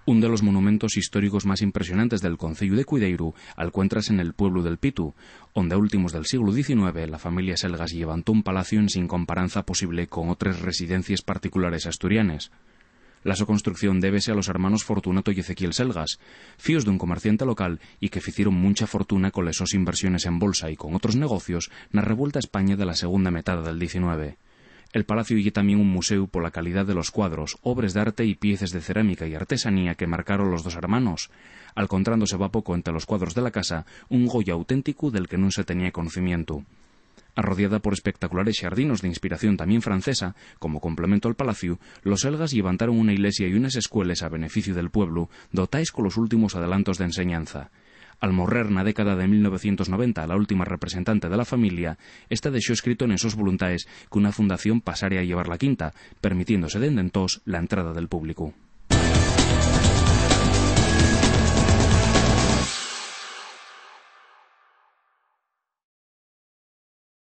Un de los monumentos históricos más impresionantes del concello de Cuideiru alcuéntrase en el pueblo del Pitu, onde a últimos del siglo XIX la familia Selgas levantó un palacio en sin comparanza posible con otras residencias particulares asturianes. La su construcción débese a los hermanos Fortunato y Ezequiel Selgas, fíos d'un comerciante local y que ficieron mucha fortuna con les sos inversiones en bolsa y con otros negocios na revuelta España de la segunda metade del XIX. El palacio y también un museo por la calidad de los cuadros, obras de arte y piezas de cerámica y artesanía que marcaron los dos hermanos, alcontrándose va poco entre los cuadros de la casa un Goya auténtico del que no se tenía conocimiento. Arrodeada por espectaculares xardinos de inspiración también francesa, como complemento al palacio, los Selgas levantaron una iglesia y unas escuelas a beneficio del pueblo, dotáis con los últimos adelantos de enseñanza. Al morrer na década de 1990 la última representante de la familia, esta dejó escrito en esos voluntades que una fundación pasara a llevar la quinta, permitiéndose dende entós la entrada del público.